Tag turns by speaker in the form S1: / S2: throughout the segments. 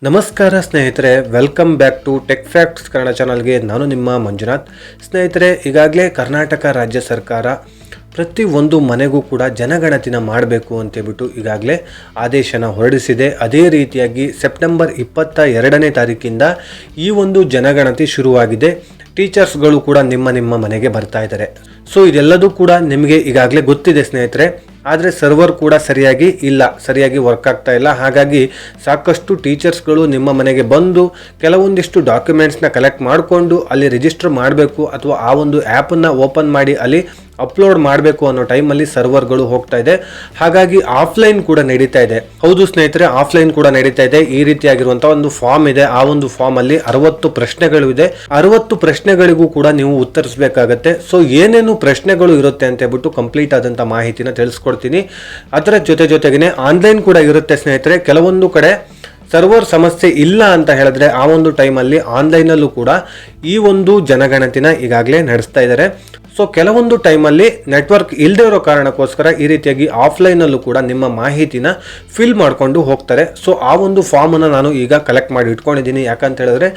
S1: ನಮಸ್ಕಾರ ಸ್ನೇಹಿತರೆ, welcome back to tech facts Kannada ಚಾನಲ್ಗೆ. ನಾನು ನಿಮ್ಮ ಮಂಜುನಾಥ್. ಸ್ನೇಹಿತರೆ, ಈಗಾಗಲೇ ಕರ್ನಾಟಕ ರಾಜ್ಯ ಸರ್ಕಾರ ಪ್ರತಿ ಒಂದು ಮನೆಗೂ ಕೂಡ ಜನಗಣತಿನ ಮಾಡಬೇಕು ಅಂತೇಳ್ಬಿಟ್ಟು ಈಗಾಗಲೇ ಆದೇಶನ ಹೊರಡಿಸಿದೆ. ಅದೇ ರೀತಿಯಾಗಿ ಸೆಪ್ಟೆಂಬರ್ 22ನೇ ತಾರೀಕಿಂದ ಈ ಒಂದು ಜನಗಣತಿ ಶುರುವಾಗಿದೆ. ಟೀಚರ್ಸ್ಗಳು ಕೂಡ ನಿಮ್ಮ ಮನೆಗೆ ಬರ್ತಾ ಇದ್ದಾರೆ. ಸೊ ಇದೆಲ್ಲದೂ ಕೂಡ ನಿಮಗೆ ಈಗಾಗಲೇ ಗೊತ್ತಿದೆ ಸ್ನೇಹಿತರೆ. ಆದರೆ ಸರ್ವರ್ ಕೂಡ ಸರಿಯಾಗಿ ವರ್ಕ್ ಆಗ್ತಾ ಇಲ್ಲ. ಹಾಗಾಗಿ ಸಾಕಷ್ಟು ಟೀಚರ್ಸ್ಗಳು ನಿಮ್ಮ ಮನೆಗೆ ಬಂದು ಕೆಲವೊಂದಿಷ್ಟು ಡಾಕ್ಯುಮೆಂಟ್ಸ್ನ ಕಲೆಕ್ಟ್ ಮಾಡಿಕೊಂಡು ಅಲ್ಲಿ ರಿಜಿಸ್ಟರ್ ಮಾಡಬೇಕು ಅಥವಾ ಆ ಒಂದು ಆ್ಯಪನ್ನು ಓಪನ್ ಮಾಡಿ ಅಲ್ಲಿ ಅಪ್ಲೋಡ್ ಮಾಡಬೇಕು ಅನ್ನೋ ಟೈಮಲ್ಲಿ ಸರ್ವರ್ಗಳು ಹೋಗ್ತಾ ಇದೆ. ಹಾಗಾಗಿ ಆಫ್ಲೈನ್ ಕೂಡ ನಡೀತಾ ಇದೆ. ಹೌದು ಸ್ನೇಹಿತರೆ, ಆಫ್ಲೈನ್ ಕೂಡ ನಡೀತಾ ಇದೆ. ಈ ರೀತಿಯಾಗಿರುವಂಥ ಒಂದು ಫಾರ್ಮ್ ಇದೆ. ಆ ಒಂದು ಫಾರ್ಮ್ ಅಲ್ಲಿ 60 ಪ್ರಶ್ನೆಗಳು ಇದೆ. 60 ಪ್ರಶ್ನೆಗಳಿಗೂ ಕೂಡ ನೀವು ಉತ್ತರಿಸಬೇಕಾಗತ್ತೆ. ಸೊ ಏನೇನು ಪ್ರಶ್ನೆಗಳು ಇರುತ್ತೆ ಅಂತ ಹೇಳ್ಬಿಟ್ಟು ಕಂಪ್ಲೀಟ್ ಆದಂಥ ಮಾಹಿತಿನ ತಿಳಿಸ್ಕೊಡ್ತೀನಿ. ಅದರ ಜೊತೆಗೇನೆ ಆನ್ಲೈನ್ ಕೂಡ ಇರುತ್ತೆ ಸ್ನೇಹಿತರೆ. ಕೆಲವೊಂದು ಕಡೆ ಸರ್ವರ್ ಸಮಸ್ಯೆ ಇಲ್ಲ ಅಂತ ಹೇಳಿದ್ರೆ ಆ ಒಂದು ಟೈಮಲ್ಲಿ ಆನ್ಲೈನಲ್ಲೂ ಕೂಡ ಈ ಒಂದು ಜನಗಣತಿನ ಈಗಾಗಲೇ ನಡೆಸ್ತಾ ಇದ್ದಾರೆ. ಸೊ ಕೆಲವೊಂದು ಟೈಮಲ್ಲಿ ನೆಟ್ವರ್ಕ್ ಇಲ್ಲದೆ ಇರೋ ಕಾರಣಕ್ಕೋಸ್ಕರ ಈ ರೀತಿಯಾಗಿ ಆಫ್ಲೈನಲ್ಲೂ ಕೂಡ ನಿಮ್ಮ ಮಾಹಿತಿನ ಫಿಲ್ ಮಾಡಿಕೊಂಡು ಹೋಗ್ತಾರೆ. ಸೊ ಆ ಒಂದು ಫಾರ್ಮನ್ನು ನಾನು ಈಗ ಕಲೆಕ್ಟ್ ಮಾಡಿ ಇಟ್ಕೊಂಡಿದ್ದೀನಿ. ಯಾಕಂತ ಹೇಳಿದ್ರೆ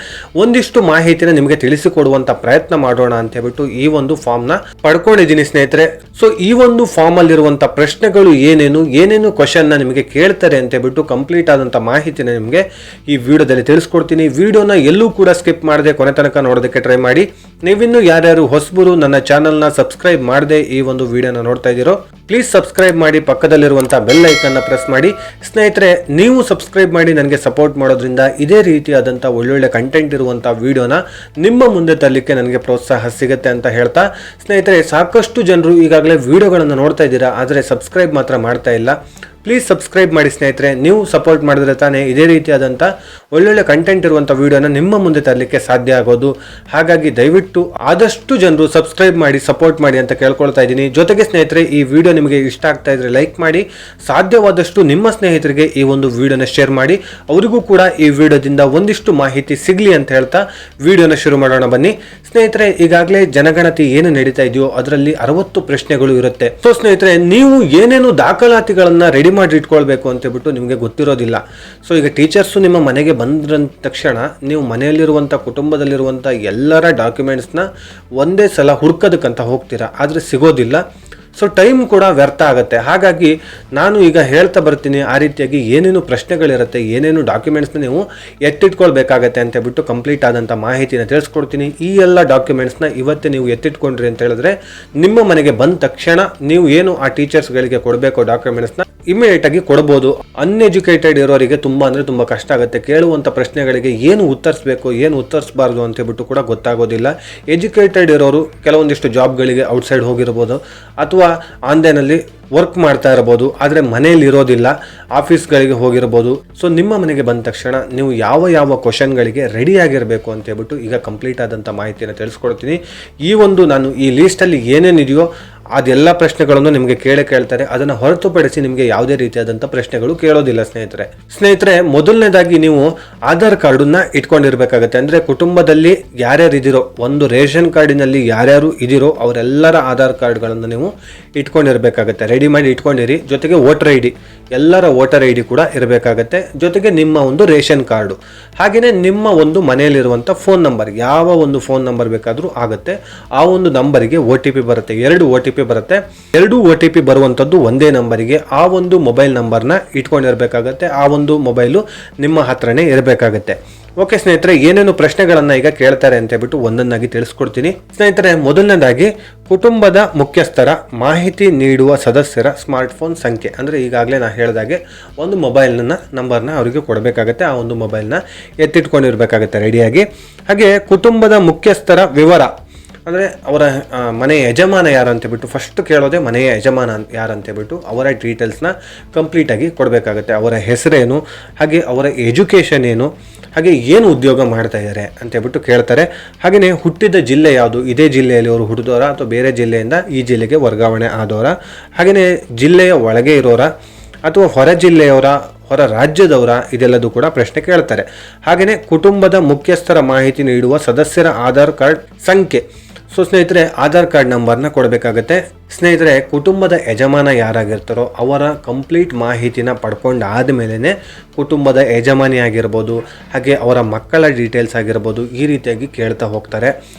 S1: ಒಂದಿಷ್ಟು ಮಾಹಿತಿನ ನಿಮಗೆ ತಿಳಿಸಿಕೊಡುವಂಥ ಪ್ರಯತ್ನ ಮಾಡೋಣ ಅಂತ ಹೇಳ್ಬಿಟ್ಟು ಈ ಒಂದು ಫಾರ್ಮ್ನ ಪಡ್ಕೊಂಡಿದ್ದೀನಿ ಸ್ನೇಹಿತರೆ. ಸೊ ಈ ಒಂದು ಫಾರ್ಮಲ್ಲಿರುವಂಥ ಪ್ರಶ್ನೆಗಳು ಏನೇನು ಕ್ವಶನ್ನ ನಿಮಗೆ ಕೇಳ್ತಾರೆ ಅಂತ ಹೇಳ್ಬಿಟ್ಟು ಕಂಪ್ಲೀಟ್ ಆದಂಥ ಮಾಹಿತಿನ ನಿಮಗೆ ಈ ವಿಡಿಯೋದಲ್ಲಿ ತಿಳಿಸ್ಕೊಡ್ತೀನಿ. ವಿಡಿಯೋನ ಎಲ್ಲೂ ಕೂಡ ಸ್ಕಿಪ್ ಮಾಡದೆ ಕೊನೆ ತನಕ ನೋಡೋದಕ್ಕೆ ಟ್ರೈ ಮಾಡಿ. ನೀವಿನ್ನೂ ಯಾರ್ಯಾರು ಹೊಸಬರು ನನ್ನ ಚಾನಲ್ನ ಸಬ್ಸ್ಕ್ರೈಬ್ ಮಾಡದೆ ಈ ಒಂದು ವಿಡಿಯೋನ ನೋಡ್ತಾ ಇದ್ದೀರೋ ಪ್ಲೀಸ್ ಸಬ್ಸ್ಕ್ರೈಬ್ ಮಾಡಿ, ಪಕ್ಕದಲ್ಲಿರುವಂಥ ಬೆಲ್ ಐಕನ್ನ ಪ್ರೆಸ್ ಮಾಡಿ. ಸ್ನೇಹಿತರೆ, ನೀವು ಸಬ್ಸ್ಕ್ರೈಬ್ ಮಾಡಿ ನನಗೆ ಸಪೋರ್ಟ್ ಮಾಡೋದ್ರಿಂದ ಇದೇ ರೀತಿಯಾದಂಥ ಒಳ್ಳೊಳ್ಳೆ ಕಂಟೆಂಟ್ ಇರುವಂಥ ವಿಡಿಯೋನ ನಿಮ್ಮ ಮುಂದೆ ತರಲಿಕ್ಕೆ ನನಗೆ ಪ್ರೋತ್ಸಾಹ ಸಿಗುತ್ತೆ ಅಂತ ಹೇಳ್ತಾ, ಸ್ನೇಹಿತರೆ, ಸಾಕಷ್ಟು ಜನರು ಈಗಾಗಲೇ ವಿಡಿಯೋಗಳನ್ನು ನೋಡ್ತಾ ಇದ್ದೀರಾ, ಆದರೆ ಸಬ್ಸ್ಕ್ರೈಬ್ ಮಾತ್ರ ಮಾಡ್ತಾ ಇಲ್ಲ. ಪ್ಲೀಸ್ ಸಬ್ಸ್ಕ್ರೈಬ್ ಮಾಡಿ ಸ್ನೇಹಿತರೆ. ನೀವು ಸಪೋರ್ಟ್ ಮಾಡಿದ್ರೆ ತಾನೇ ಇದೇ ರೀತಿಯಾದಂಥ ಒಳ್ಳೊಳ್ಳೆ ಕಂಟೆಂಟ್ ಇರುವಂಥ ವಿಡಿಯೋನ ನಿಮ್ಮ ಮುಂದೆ ತರಲಿಕ್ಕೆ ಸಾಧ್ಯ ಆಗೋದು. ಹಾಗಾಗಿ ದಯವಿಟ್ಟು ಆದಷ್ಟು ಜನರು ಸಬ್ಸ್ಕ್ರೈಬ್ ಮಾಡಿ ಸಪೋರ್ಟ್ ಮಾಡಿ ಅಂತ ಕೇಳ್ಕೊಳ್ತಾ ಇದ್ದೀನಿ. ಜೊತೆಗೆ ಸ್ನೇಹಿತರೆ, ಈ ವಿಡಿಯೋ ನಿಮಗೆ ಇಷ್ಟ ಆಗ್ತಾ ಇದ್ರೆ ಲೈಕ್ ಮಾಡಿ, ಸಾಧ್ಯವಾದಷ್ಟು ನಿಮ್ಮ ಸ್ನೇಹಿತರಿಗೆ ಈ ಒಂದು ವಿಡಿಯೋನ ಶೇರ್ ಮಾಡಿ, ಅವರಿಗೂ ಕೂಡ ಈ ವಿಡಿಯೋದಿಂದ ಒಂದಿಷ್ಟು ಮಾಹಿತಿ ಸಿಗಲಿ ಅಂತ ಹೇಳ್ತಾ ವಿಡಿಯೋನ ಶುರು ಮಾಡೋಣ ಬನ್ನಿ. ಸ್ನೇಹಿತರೆ, ಈಗಾಗಲೇ ಜನಗಣತಿ ಏನು ನಡೀತಾ ಇದೆಯೋ ಅದರಲ್ಲಿ 60 ಪ್ರಶ್ನೆಗಳು ಇರುತ್ತೆ. ಸೊ ಸ್ನೇಹಿತರೆ, ನೀವು ಏನೇನು ದಾಖಲಾತಿಗಳನ್ನ ರೆಡಿ ಮಾಡಿ ಇಟ್ಕೊಳ್ಬೇಕು ಅಂತ ಹೇಳ್ಬಿಟ್ಟು ನಿಮಗೆ ಗೊತ್ತಿರೋದಿಲ್ಲ. ಸೊ ಈಗ ಟೀಚರ್ಸು ನಿಮ್ಮ ಮನೆಗೆ ಬಂದ ತಕ್ಷಣ ನೀವು ಮನೆಯಲ್ಲಿರುವಂಥ ಕುಟುಂಬದಲ್ಲಿರುವಂಥ ಎಲ್ಲರ ಡಾಕ್ಯುಮೆಂಟ್ಸ್ನ ಒಂದೇ ಸಲ ಹುಡ್ಕೋದಕ್ಕಂತ ಹೋಗ್ತೀರಾ, ಆದರೆ ಸಿಗೋದಿಲ್ಲ. ಸೊ ಟೈಮ್ ಕೂಡ ವ್ಯರ್ಥ ಆಗುತ್ತೆ. ಹಾಗಾಗಿ ನಾನು ಈಗ ಹೇಳ್ತಾ ಬರ್ತೀನಿ, ಆ ರೀತಿಯಾಗಿ ಏನೇನು ಪ್ರಶ್ನೆಗಳಿರುತ್ತೆ, ಏನೇನು ಡಾಕ್ಯುಮೆಂಟ್ಸ್ನ ನೀವು ಎತ್ತಿಟ್ಕೊಳ್ಬೇಕಾಗತ್ತೆ ಅಂತ ಹೇಳ್ಬಿಟ್ಟು ಕಂಪ್ಲೀಟ್ ಆದಂಥ ಮಾಹಿತಿನ ತಿಳಿಸ್ಕೊಡ್ತೀನಿ. ಈ ಎಲ್ಲ ಡಾಕ್ಯುಮೆಂಟ್ಸ್ನ ಇವತ್ತೇ ನೀವು ಎತ್ತಿಟ್ಕೊಂಡ್ರಿ ಅಂತ ಹೇಳಿದ್ರೆ ನಿಮ್ಮ ಮನೆಗೆ ಬಂದ ತಕ್ಷಣ ನೀವು ಏನು ಆ ಟೀಚರ್ಸ್ಗಳಿಗೆ ಕೊಡಬೇಕು ಡಾಕ್ಯುಮೆಂಟ್ಸ್ನ ಇಮಿಡಿಯೇಟ್ ಆಗಿ ಕೊಡ್ಬೋದು. ಅನ್ಎಜುಕೇಟೆಡ್ ಇರೋರಿಗೆ ತುಂಬ ಕಷ್ಟ ಆಗುತ್ತೆ. ಕೇಳುವಂಥ ಪ್ರಶ್ನೆಗಳಿಗೆ ಏನು ಉತ್ತರಿಸಬೇಕು, ಏನು ಉತ್ತರಿಸಬಾರ್ದು ಅಂತ ಹೇಳ್ಬಿಟ್ಟು ಕೂಡ ಗೊತ್ತಾಗೋದಿಲ್ಲ. ಎಜುಕೇಟೆಡ್ ಇರೋರು ಕೆಲವೊಂದಿಷ್ಟು ಜಾಬ್ಗಳಿಗೆ ಔಟ್ಸೈಡ್ ಹೋಗಿರ್ಬೋದು ಅಥವಾ ಆನ್ಲೈನಲ್ಲಿ ವರ್ಕ್ ಮಾಡ್ತಾ ಇರಬಹುದು, ಆದರೆ ಮನೆಯಲ್ಲಿ ಇರೋದಿಲ್ಲ, ಆಫೀಸ್ಗಳಿಗೆ ಹೋಗಿರ್ಬೋದು. ಸೊ ನಿಮ್ಮ ಮನೆಗೆ ಬಂದ ತಕ್ಷಣ ನೀವು ಯಾವ ಕ್ವಶನ್ಗಳಿಗೆ ರೆಡಿ ಆಗಿರಬೇಕು ಅಂತ ಹೇಳ್ಬಿಟ್ಟು ಈಗ ಕಂಪ್ಲೀಟ್ ಆದಂಥ ಮಾಹಿತಿಯನ್ನು ತಿಳಿಸ್ಕೊಡ್ತೀನಿ. ನಾನು ಈ ಲೀಸ್ಟಲ್ಲಿ ಏನೇನಿದೆಯೋ ಅದೆಲ್ಲ ಪ್ರಶ್ನೆಗಳನ್ನು ನಿಮಗೆ ಕೇಳ್ತಾರೆ. ಅದನ್ನು ಹೊರತುಪಡಿಸಿ ನಿಮಗೆ ಯಾವುದೇ ರೀತಿಯಾದಂಥ ಪ್ರಶ್ನೆಗಳು ಕೇಳೋದಿಲ್ಲ ಸ್ನೇಹಿತರೆ. ಮೊದಲನೇದಾಗಿ ನೀವು ಆಧಾರ್ ಕಾರ್ಡನ್ನ ಇಟ್ಕೊಂಡಿರ್ಬೇಕಾಗತ್ತೆ. ಅಂದರೆ ಕುಟುಂಬದಲ್ಲಿ ಯಾರ್ಯಾರು ಇದಿರೋ, ಒಂದು ರೇಷನ್ ಕಾರ್ಡಿನಲ್ಲಿ ಯಾರ್ಯಾರು ಇದಿರೋ ಅವರೆಲ್ಲರ ಆಧಾರ್ ಕಾರ್ಡ್ಗಳನ್ನು ನೀವು ಇಟ್ಕೊಂಡಿರ್ಬೇಕಾಗತ್ತೆ. ರೆಡಿ ಮಾಡಿ ಇಟ್ಕೊಂಡಿರಿ. ಜೊತೆಗೆ ವೋಟರ್ ಐ ಡಿ, ಎಲ್ಲರ ವೋಟರ್ ಐ ಡಿ ಕೂಡ ಇರಬೇಕಾಗತ್ತೆ. ಜೊತೆಗೆ ನಿಮ್ಮ ಒಂದು ರೇಷನ್ ಕಾರ್ಡು, ಹಾಗೆಯೇ ನಿಮ್ಮ ಒಂದು ಮನೆಯಲ್ಲಿರುವಂಥ ಫೋನ್ ನಂಬರ್, ಯಾವ ಒಂದು ಫೋನ್ ನಂಬರ್ ಬೇಕಾದರೂ ಆಗುತ್ತೆ. ಆ ಒಂದು ನಂಬರಿಗೆ OTP ಬರುತ್ತೆ. 2 OTP ಬರುತ್ತೆ. 2 OTP ಬರುವಂಥದ್ದು ಒಂದೇ ನಂಬರಿಗೆ. ಆ ಒಂದು ಮೊಬೈಲ್ ನಂಬರ್ನ ಇಟ್ಕೊಂಡಿರ್ಬೇಕಾಗತ್ತೆ. ಆ ಒಂದು ಮೊಬೈಲು ನಿಮ್ಮ ಹತ್ರನೇ ಇರಬೇಕಾಗತ್ತೆ. ಓಕೆ ಸ್ನೇಹಿತರೆ, ಏನೇನು ಪ್ರಶ್ನೆಗಳನ್ನು ಈಗ ಕೇಳ್ತಾರೆ ಅಂತ ಹೇಳ್ಬಿಟ್ಟು ಒಂದೊಂದಾಗಿ ತಿಳಿಸ್ಕೊಡ್ತೀನಿ. ಸ್ನೇಹಿತರೆ, ಮೊದಲನೇದಾಗಿ ಕುಟುಂಬದ ಮುಖ್ಯಸ್ಥರ ಮಾಹಿತಿ ನೀಡುವ ಸದಸ್ಯರ ಸ್ಮಾರ್ಟ್ಫೋನ್ ಸಂಖ್ಯೆ. ಅಂದರೆ ಈಗಾಗಲೇ ನಾನು ಹೇಳಿದಾಗೆ ಒಂದು ನಂಬರ್ನ ಅವರಿಗೆ ಕೊಡಬೇಕಾಗತ್ತೆ. ಆ ಒಂದು ಮೊಬೈಲ್ನ ಎತ್ತಿಟ್ಕೊಂಡಿರ್ಬೇಕಾಗತ್ತೆ ರೆಡಿಯಾಗಿ. ಹಾಗೆ ಕುಟುಂಬದ ಮುಖ್ಯಸ್ಥರ ವಿವರ, ಅಂದರೆ ಅವರ ಮನೆಯ ಯಜಮಾನ ಯಾರು ಅಂತೇಳ್ಬಿಟ್ಟು ಫಸ್ಟ್ ಕೇಳೋದೆ ಮನೆಯ ಯಜಮಾನ ಯಾರು ಅಂತೇಳ್ಬಿಟ್ಟು ಅವರ ಡೀಟೇಲ್ಸ್ನ ಕಂಪ್ಲೀಟಾಗಿ ಕೊಡಬೇಕಾಗತ್ತೆ. ಅವರ ಹೆಸರೇನು, ಹಾಗೆ ಅವರ ಎಜುಕೇಷನ್ ಏನು, ಹಾಗೆ ಏನು ಉದ್ಯೋಗ ಮಾಡ್ತಾ ಇದ್ದಾರೆ ಅಂತೇಳ್ಬಿಟ್ಟು ಕೇಳ್ತಾರೆ. ಹಾಗೆಯೇ ಹುಟ್ಟಿದ ಜಿಲ್ಲೆ ಯಾವುದು, ಇದೇ ಜಿಲ್ಲೆಯಲ್ಲಿ ಅವರು ಹುಟ್ಟಿದವರ ಅಥವಾ ಬೇರೆ ಜಿಲ್ಲೆಯಿಂದ ಈ ಜಿಲ್ಲೆಗೆ ವರ್ಗಾವಣೆ ಆದವರ, ಹಾಗೆಯೇ ಜಿಲ್ಲೆಯ ಒಳಗೆ ಇರೋರ ಅಥವಾ ಹೊರ ಜಿಲ್ಲೆಯವರ, ಹೊರ ರಾಜ್ಯದವರ, ಇದೆಲ್ಲದೂ ಕೂಡ ಪ್ರಶ್ನೆ ಕೇಳ್ತಾರೆ. ಹಾಗೆಯೇ ಕುಟುಂಬದ ಮುಖ್ಯಸ್ಥರ ಮಾಹಿತಿ ನೀಡುವ ಸದಸ್ಯರ ಆಧಾರ್ ಕಾರ್ಡ್ ಸಂಖ್ಯೆ. ಸೊ ಸ್ನೇಹಿತರೆ, ಆಧಾರ್ ಕಾರ್ಡ್ ನಂಬರ್ನ ಕೊಡಬೇಕಾಗತ್ತೆ. ಸ್ನೇಹಿತರೆ, ಕುಟುಂಬದ ಯಜಮಾನ ಯಾರಾಗಿರ್ತಾರೋ ಅವರ ಕಂಪ್ಲೀಟ್ ಮಾಹಿತಿನ ಪಡ್ಕೊಂಡಾದ ಮೇಲೇ ಕುಟುಂಬದ ಯಜಮಾನಿ ಆಗಿರ್ಬೋದು, ಹಾಗೆ ಅವರ ಮಕ್ಕಳ ಡೀಟೇಲ್ಸ್ ಆಗಿರ್ಬೋದು, ಈ ರೀತಿಯಾಗಿ ಕೇಳ್ತಾ ಹೋಗ್ತಾರೆ.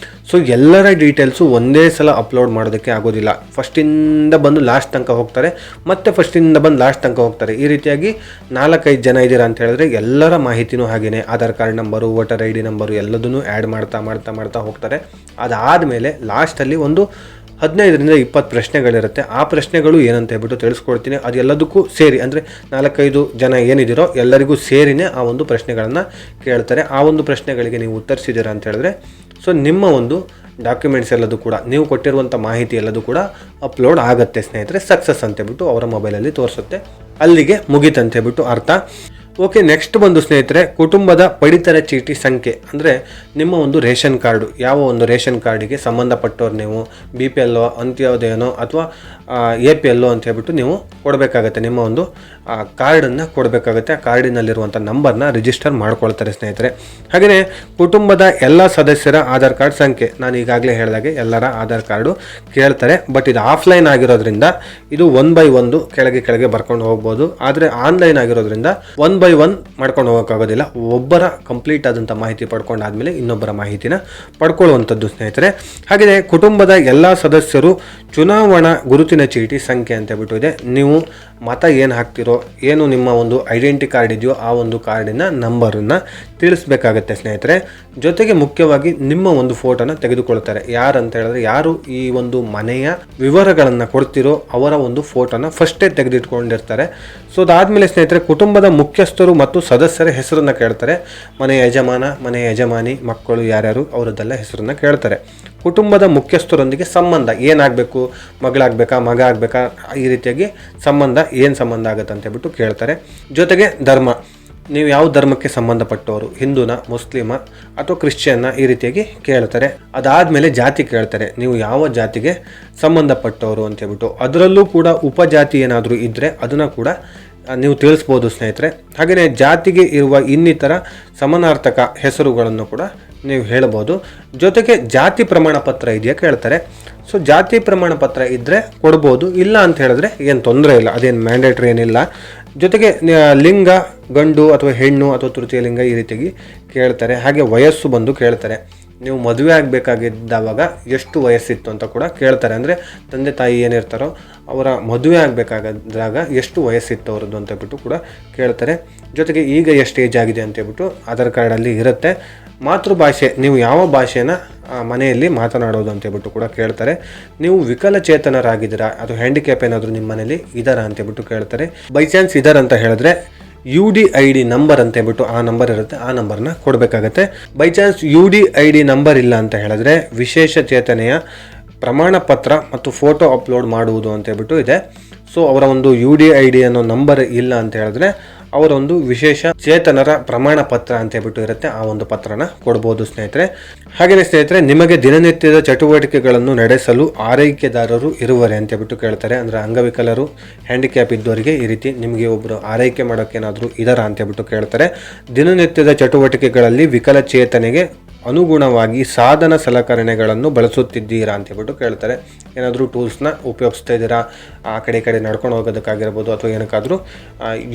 S1: ಸೊ ಎಲ್ಲರ ಡೀಟೇಲ್ಸು ಒಂದೇ ಸಲ ಅಪ್ಲೋಡ್ ಮಾಡೋದಕ್ಕೆ ಆಗೋದಿಲ್ಲ. ಫಸ್ಟಿಂದ ಬಂದು ಲಾಸ್ಟ್ ತನಕ ಹೋಗ್ತಾರೆ, ಮತ್ತು ಫಸ್ಟಿಂದ ಬಂದು ಲಾಸ್ಟ್ ತನಕ ಹೋಗ್ತಾರೆ. ಈ ರೀತಿಯಾಗಿ 4-5 ಜನ ಇದ್ದೀರಾ ಅಂತ ಹೇಳಿದ್ರೆ ಎಲ್ಲರ ಮಾಹಿತಿನೂ ಹಾಗೆಯೇ Aadhaar card number, voter ID number ಎಲ್ಲದನ್ನೂ ಆ್ಯಡ್ ಮಾಡ್ತಾ ಹೋಗ್ತಾರೆ. ಅದಾದಮೇಲೆ ಲಾಸ್ಟಲ್ಲಿ ಒಂದು 15ರಿಂದ 20 ಪ್ರಶ್ನೆಗಳಿರುತ್ತೆ. ಆ ಪ್ರಶ್ನೆಗಳು ಏನಂತ ಹೇಳ್ಬಿಟ್ಟು ತಿಳಿಸ್ಕೊಡ್ತೀನಿ. ಅದು ಎಲ್ಲದಕ್ಕೂ ಸೇರಿ, ಅಂದರೆ 4-5 ಜನ ಏನಿದ್ದೀರೋ ಎಲ್ಲರಿಗೂ ಸೇರಿನೇ ಆ ಒಂದು ಪ್ರಶ್ನೆಗಳನ್ನು ಕೇಳ್ತಾರೆ. ಆ ಒಂದು ಪ್ರಶ್ನೆಗಳಿಗೆ ನೀವು ಉತ್ತರಿಸಿದ್ದೀರಾ ಅಂತ ಹೇಳಿದ್ರೆ ಸೊ ನಿಮ್ಮ ಒಂದು ಡಾಕ್ಯುಮೆಂಟ್ಸ್ ಎಲ್ಲದು ಕೂಡ, ನೀವು ಕೊಟ್ಟಿರುವಂಥ ಮಾಹಿತಿ ಎಲ್ಲದು ಕೂಡ ಅಪ್ಲೋಡ್ ಆಗುತ್ತೆ ಸ್ನೇಹಿತರೆ. ಸಕ್ಸಸ್ ಅಂತೇಳ್ಬಿಟ್ಟು ಅವರ ಮೊಬೈಲಲ್ಲಿ ತೋರಿಸುತ್ತೆ. ಅಲ್ಲಿಗೆ ಮುಗೀತಂತೇಳ್ಬಿಟ್ಟು ಅರ್ಥ. ಓಕೆ, ನೆಕ್ಸ್ಟ್ ಬಂದು ಸ್ನೇಹಿತರೆ, ಕುಟುಂಬದ ಪಡಿತರ ಚೀಟಿ ಸಂಖ್ಯೆ, ಅಂದರೆ ನಿಮ್ಮ ಒಂದು ರೇಷನ್ ಕಾರ್ಡು, ಯಾವ ಒಂದು ರೇಷನ್ ಕಾರ್ಡಿಗೆ ಸಂಬಂಧಪಟ್ಟವ್ರು ನೀವು BPL, ಅಂತ್ಯೋದಯನೋ ಅಥವಾ APL ಅಂತ ಹೇಳ್ಬಿಟ್ಟು ನೀವು ಕೊಡಬೇಕಾಗತ್ತೆ. ನಿಮ್ಮ ಒಂದು ಕಾರ್ಡನ್ನು ಕೊಡಬೇಕಾಗತ್ತೆ. ಆ ಕಾರ್ಡಿನಲ್ಲಿರುವಂಥ ನಂಬರ್ನ ರಿಜಿಸ್ಟರ್ ಮಾಡ್ಕೊಳ್ತಾರೆ ಸ್ನೇಹಿತರೆ. ಹಾಗೆಯೇ ಕುಟುಂಬದ ಎಲ್ಲ ಸದಸ್ಯರ ಆಧಾರ್ ಕಾರ್ಡ್ ಸಂಖ್ಯೆ, ನಾನು ಈಗಾಗಲೇ ಹೇಳಿದಾಗೆ ಎಲ್ಲರ ಆಧಾರ್ ಕಾರ್ಡು ಕೇಳ್ತಾರೆ. ಬಟ್ ಇದು ಆಫ್ಲೈನ್ ಆಗಿರೋದ್ರಿಂದ ಇದು 1 by 1 ಕೆಳಗೆ ಬರ್ಕೊಂಡು ಹೋಗ್ಬೋದು. ಆದರೆ ಆನ್ಲೈನ್ ಆಗಿರೋದ್ರಿಂದ 1 by 1 ಮಾಡ್ಕೊಂಡು ಹೋಗೋಕ್ಕಾಗೋದಿಲ್ಲ. ಒಬ್ಬರ ಕಂಪ್ಲೀಟ್ ಆದಂಥ ಮಾಹಿತಿ ಪಡ್ಕೊಂಡಾದ್ಮೇಲೆ ಇನ್ನೊಬ್ಬರ ಮಾಹಿತಿನ ಪಡ್ಕೊಳ್ಳುವಂಥದ್ದು ಸ್ನೇಹಿತರೆ. ಹಾಗೆಯೇ ಕುಟುಂಬದ ಎಲ್ಲ ಸದಸ್ಯರು ಚುನಾವಣಾ ಗುರುತಿನ ಚೀಟಿ ಸಂಖ್ಯೆ ಅಂತ ಹೇಳ್ಬಿಟ್ಟು ಇದೆ. ನೀವು ಮತ ಏನು ಹಾಕ್ತಿರೋ, ಏನು ನಿಮ್ಮ ಒಂದು ಐಡೆಂಟಿ ಕಾರ್ಡ್ ಇದೆಯೋ ಆ ಒಂದು ಕಾರ್ಡಿನ ನಂಬರನ್ನು ತಿಳಿಸ್ಬೇಕಾಗತ್ತೆ ಸ್ನೇಹಿತರೆ. ಜೊತೆಗೆ ಮುಖ್ಯವಾಗಿ ನಿಮ್ಮ ಒಂದು ಫೋಟೋನ ತೆಗೆದುಕೊಳ್ತಾರೆ. ಯಾರಂತ ಹೇಳಿದ್ರೆ ಯಾರು ಈ ಒಂದು ಮನೆಯ ವಿವರಗಳನ್ನು ಕೊಡ್ತಿರೋ ಅವರ ಒಂದು ಫೋಟೋನ ಫಸ್ಟೇ ತೆಗೆದಿಟ್ಕೊಂಡಿರ್ತಾರೆ. ಸೊ ಅದಾದಮೇಲೆ ಸ್ನೇಹಿತರೆ, ಕುಟುಂಬದ ಮುಖ್ಯಸ್ಥರು ಮತ್ತು ಸದಸ್ಯರ ಹೆಸರನ್ನು ಕೇಳ್ತಾರೆ. ಮನೆಯ ಯಜಮಾನ, ಮನೆಯ ಯಜಮಾನಿ, ಮಕ್ಕಳು ಯಾರ್ಯಾರು ಅವರದ್ದೆಲ್ಲ ಹೆಸರನ್ನು ಕೇಳ್ತಾರೆ. ಕುಟುಂಬದ ಮುಖ್ಯಸ್ಥರೊಂದಿಗೆ ಸಂಬಂಧ ಏನಾಗಬೇಕು, ಮಗಳಾಗಬೇಕಾ, ಮಗ ಆಗಬೇಕಾ, ಈ ರೀತಿಯಾಗಿ ಸಂಬಂಧ ಏನು ಸಂಬಂಧ ಆಗುತ್ತೆ ಅಂತ ಹೇಳ್ಬಿಟ್ಟು ಕೇಳ್ತಾರೆ. ಜೊತೆಗೆ ಧರ್ಮ, ನೀವು ಯಾವ ಧರ್ಮಕ್ಕೆ ಸಂಬಂಧಪಟ್ಟವರು, ಹಿಂದೂನ, ಮುಸ್ಲಿಮ ಅಥವಾ ಕ್ರಿಶ್ಚಿಯನ್ನ, ಈ ರೀತಿಯಾಗಿ ಕೇಳ್ತಾರೆ. ಅದಾದಮೇಲೆ ಜಾತಿ ಕೇಳ್ತಾರೆ, ನೀವು ಯಾವ ಜಾತಿಗೆ ಸಂಬಂಧಪಟ್ಟವರು ಅಂತ ಹೇಳ್ಬಿಟ್ಟು. ಅದರಲ್ಲೂ ಕೂಡ ಉಪಜಾತಿ ಏನಾದರೂ ಇದ್ದರೆ ಅದನ್ನು ಕೂಡ ನೀವು ತಿಳಿಸ್ಬೋದು ಸ್ನೇಹಿತರೆ. ಹಾಗೆಯೇ ಜಾತಿಗೆ ಇರುವ ಇನ್ನಿತರ ಸಮಾನಾರ್ಥಕ ಹೆಸರುಗಳನ್ನು ಕೂಡ ನೀವು ಹೇಳ್ಬೋದು. ಜೊತೆಗೆ ಜಾತಿ ಪ್ರಮಾಣ ಪತ್ರ ಇದೆಯಾ ಕೇಳ್ತಾರೆ. ಸೊ ಜಾತಿ ಪ್ರಮಾಣ ಪತ್ರ ಇದ್ದರೆ ಕೊಡ್ಬೋದು, ಇಲ್ಲ ಅಂತ ಹೇಳಿದ್ರೆ ಏನು ತೊಂದರೆ ಇಲ್ಲ, ಅದೇನು ಮ್ಯಾಂಡೇಟ್ರಿ ಏನಿಲ್ಲ. ಜೊತೆಗೆ ಲಿಂಗ, ಗಂಡು ಅಥವಾ ಹೆಣ್ಣು ಅಥವಾ ತೃತೀಯ ಲಿಂಗ, ಈ ರೀತಿಯಾಗಿ ಕೇಳ್ತಾರೆ. ಹಾಗೆ ವಯಸ್ಸು ಬಂದು ಕೇಳ್ತಾರೆ. ನೀವು ಮದುವೆ ಆಗಬೇಕಾಗಿದ್ದಾವಾಗ ಎಷ್ಟು ವಯಸ್ಸಿತ್ತು ಅಂತ ಕೂಡ ಕೇಳ್ತಾರೆ. ಅಂದರೆ ತಂದೆ ತಾಯಿ ಏನಿರ್ತಾರೋ ಅವರ ಮದುವೆ ಆಗಬೇಕಾದಾಗ ಎಷ್ಟು ವಯಸ್ಸಿತ್ತು ಅವ್ರದ್ದು ಅಂತ ಹೇಳ್ಬಿಟ್ಟು ಕೂಡ ಕೇಳ್ತಾರೆ. ಜೊತೆಗೆ ಈಗ ಎಷ್ಟು ಏಜ್ ಆಗಿದೆ ಅಂತ ಹೇಳ್ಬಿಟ್ಟು ಆಧಾರ್ ಕಾರ್ಡಲ್ಲಿ ಇರುತ್ತೆ. ಮಾತೃಭಾಷೆ, ನೀವು ಯಾವ ಭಾಷೆನ ಮನೆಯಲ್ಲಿ ಮಾತನಾಡೋದು ಅಂತ ಹೇಳ್ಬಿಟ್ಟು ಕೂಡ ಕೇಳ್ತಾರೆ. ನೀವು ವಿಕಲಚೇತನರಾಗಿದ್ದೀರಾ ಅಥವಾ ಹ್ಯಾಂಡಿಕ್ಯಾಪ್ ಏನಾದರೂ ನಿಮ್ಮ ಮನೇಲಿ ಇದ್ದಾರಾ ಅಂತ ಹೇಳ್ಬಿಟ್ಟು ಕೇಳ್ತಾರೆ. ಬೈ ಚಾನ್ಸ್ ಇದ್ದಾರೆ ಅಂತ ಹೇಳಿದ್ರೆ UDID ನಂಬರ್ ಅಂತ ಹೇಳ್ಬಿಟ್ಟು ಆ ನಂಬರ್ ಇರುತ್ತೆ, ಆ ನಂಬರ್ನ ಕೊಡಬೇಕಾಗತ್ತೆ. ಬೈ ಚಾನ್ಸ್ UDID ನಂಬರ್ ಇಲ್ಲ ಅಂತ ಹೇಳಿದ್ರೆ ವಿಶೇಷ ಚೇತನೆಯ ಪ್ರಮಾಣ ಪತ್ರ ಮತ್ತು ಫೋಟೋ ಅಪ್ಲೋಡ್ ಮಾಡುವುದು ಅಂತ ಹೇಳ್ಬಿಟ್ಟು ಇದೆ. ಸೊ ಅವರ ಒಂದು UDID ಅನ್ನೋ ನಂಬರ್ ಇಲ್ಲ ಅಂತ ಹೇಳಿದ್ರೆ ಅವರ ಒಂದು ವಿಶೇಷ ಚೇತನರ ಪ್ರಮಾಣ ಪತ್ರ ಅಂತ ಹೇಳ್ಬಿಟ್ಟು ಇರುತ್ತೆ, ಆ ಒಂದು ಪತ್ರನ ಕೊಡ್ಬೋದು ಸ್ನೇಹಿತರೆ. ಹಾಗೆಯೇ ಸ್ನೇಹಿತರೆ, ನಿಮಗೆ ದಿನನಿತ್ಯದ ಚಟುವಟಿಕೆಗಳನ್ನು ನಡೆಸಲು ಆರೈಕೆದಾರರು ಇರುವರೆ ಅಂತ ಹೇಳ್ಬಿಟ್ಟು ಕೇಳ್ತಾರೆ. ಅಂದರೆ ಅಂಗವಿಕಲರು, ಹ್ಯಾಂಡಿಕ್ಯಾಪ್ ಇದ್ದವರಿಗೆ ಈ ರೀತಿ ನಿಮಗೆ ಒಬ್ಬರು ಆರೈಕೆ ಮಾಡೋಕ್ಕೇನಾದರೂ ಇದಾರಾ ಅಂತ ಹೇಳ್ಬಿಟ್ಟು ಕೇಳ್ತಾರೆ. ದಿನನಿತ್ಯದ ಚಟುವಟಿಕೆಗಳಲ್ಲಿ ವಿಕಲಚೇತನೆಗೆ ಅನುಗುಣವಾಗಿ ಸಾಧನ ಸಲಕರಣೆಗಳನ್ನು ಬಳಸುತ್ತಿದ್ದೀರಾ ಅಂತ ಹೇಳ್ಬಿಟ್ಟು ಕೇಳ್ತಾರೆ. ಏನಾದರೂ ಟೂಲ್ಸ್ನ ಉಪಯೋಗಿಸ್ತಾ ಇದ್ದೀರಾ, ಆ ಕಡೆ ಈ ಕಡೆ ನಡ್ಕೊಂಡು ಹೋಗೋದಕ್ಕಾಗಿರ್ಬೋದು ಅಥವಾ ಏನಕ್ಕಾದರೂ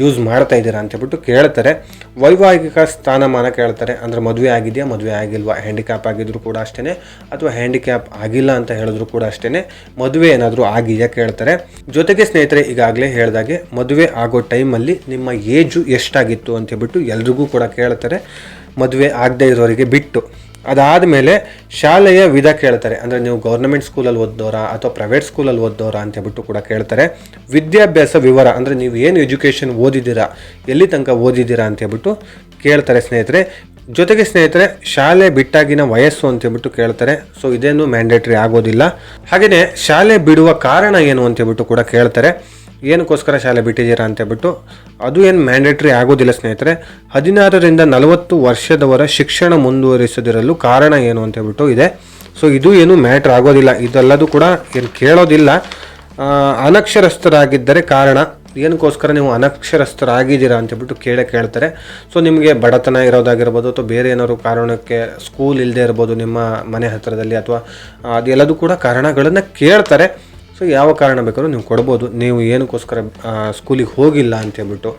S1: ಯೂಸ್ ಮಾಡ್ತಾ ಇದ್ದೀರಾ ಅಂತ ಹೇಳ್ಬಿಟ್ಟು ಕೇಳ್ತಾರೆ. ವೈವಾಹಿಕ ಸ್ಥಾನಮಾನ ಕೇಳ್ತಾರೆ. ಅಂದರೆ ಮದುವೆ ಆಗಿದೆಯಾ, ಮದುವೆ ಆಗಿಲ್ವಾ, ಹ್ಯಾಂಡಿಕ್ಯಾಪ್ ಆಗಿದ್ರು ಕೂಡ ಅಷ್ಟೇ, ಅಥವಾ ಹ್ಯಾಂಡಿಕ್ಯಾಪ್ ಆಗಿಲ್ಲ ಅಂತ ಹೇಳಿದ್ರು ಕೂಡ ಅಷ್ಟೇ, ಮದುವೆ ಏನಾದರೂ ಆಗಿದೆಯಾ ಕೇಳ್ತಾರೆ. ಜೊತೆಗೆ ಸ್ನೇಹಿತರೆ, ಈಗಾಗಲೇ ಹೇಳಿದಾಗೆ ಮದುವೆ ಆಗೋ ಟೈಮಲ್ಲಿ ನಿಮ್ಮ ಏಜು ಎಷ್ಟಾಗಿತ್ತು ಅಂತ ಹೇಳ್ಬಿಟ್ಟು ಎಲ್ರಿಗೂ ಕೂಡ ಕೇಳ್ತಾರೆ, ಮದುವೆ ಆಗದೇ ಇರೋರಿಗೆ ಬಿಟ್ಟು. ಅದಾದಮೇಲೆ ಶಾಲೆಯ ವಿಧ ಕೇಳ್ತಾರೆ. ಅಂದರೆ ನೀವು ಗೌರ್ಮೆಂಟ್ ಸ್ಕೂಲಲ್ಲಿ ಓದ್ದೋರಾ ಅಥವಾ ಪ್ರೈವೇಟ್ ಸ್ಕೂಲಲ್ಲಿ ಓದ್ದೋರಾ ಅಂತ ಹೇಳ್ಬಿಟ್ಟು ಕೂಡ ಕೇಳ್ತಾರೆ. ವಿದ್ಯಾಭ್ಯಾಸ ವಿವರ, ಅಂದರೆ ನೀವು ಏನು ಎಜುಕೇಷನ್ ಓದಿದ್ದೀರಾ, ಎಲ್ಲಿ ತನಕ ಓದಿದ್ದೀರಾ ಅಂತ ಹೇಳ್ಬಿಟ್ಟು ಕೇಳ್ತಾರೆ ಸ್ನೇಹಿತರೆ. ಜೊತೆಗೆ ಸ್ನೇಹಿತರೆ, ಶಾಲೆ ಬಿಟ್ಟಾಗಿನ ವಯಸ್ಸು ಅಂತ ಹೇಳ್ಬಿಟ್ಟು ಕೇಳ್ತಾರೆ. ಸೊ ಇದೇನು ಮ್ಯಾಂಡೇಟ್ರಿ ಆಗೋದಿಲ್ಲ. ಹಾಗೆಯೇ ಶಾಲೆ ಬಿಡುವ ಕಾರಣ ಏನು ಅಂತ ಹೇಳ್ಬಿಟ್ಟು ಕೂಡ ಕೇಳ್ತಾರೆ. ಏನಕ್ಕೋಸ್ಕರ ಶಾಲೆ ಬಿಟ್ಟಿದ್ದೀರಾ ಅಂತ ಹೇಳ್ಬಿಟ್ಟು ಅದು ಏನು ಮ್ಯಾಂಡೇಟ್ರಿ ಆಗೋದಿಲ್ಲ ಸ್ನೇಹಿತರೆ. 16ರಿಂದ 40 ವರ್ಷದವರ ಶಿಕ್ಷಣ ಮುಂದುವರಿಸದಿರಲು ಕಾರಣ ಏನು ಅಂತ ಹೇಳ್ಬಿಟ್ಟು ಇದೆ. ಸೊ ಇದು ಏನು ಮ್ಯಾಟ್ರ್ ಆಗೋದಿಲ್ಲ, ಇದೆಲ್ಲದೂ ಕೂಡ ಏನು ಕೇಳೋದಿಲ್ಲ. ಅನಕ್ಷರಸ್ಥರಾಗಿದ್ದರೆ ಕಾರಣ, ಏನಕ್ಕೋಸ್ಕರ ನೀವು ಅನಕ್ಷರಸ್ಥರಾಗಿದ್ದೀರಾ ಅಂತ ಹೇಳ್ಬಿಟ್ಟು ಕೇಳ್ತಾರೆ. ಸೊ ನಿಮಗೆ ಬಡತನ ಇರೋದಾಗಿರ್ಬೋದು ಅಥವಾ ಬೇರೆ ಏನಾದ್ರು ಕಾರಣಕ್ಕೆ ಸ್ಕೂಲ್ ಇಲ್ಲದೆ ಇರ್ಬೋದು ನಿಮ್ಮ ಮನೆ ಹತ್ತಿರದಲ್ಲಿ, ಅಥವಾ ಅದೆಲ್ಲದೂ ಕೂಡ ಕಾರಣಗಳನ್ನು ಕೇಳ್ತಾರೆ. ಸೊ ಯಾವ ಕಾರಣ ಬೇಕಾದ್ರೂ ನೀವು ಕೊಡ್ಬೋದು, ನೀವು ಏನಕ್ಕೋಸ್ಕರ ಸ್ಕೂಲಿಗೆ ಹೋಗಿಲ್ಲ ಅಂತೇಳ್ಬಿಟ್ಟು.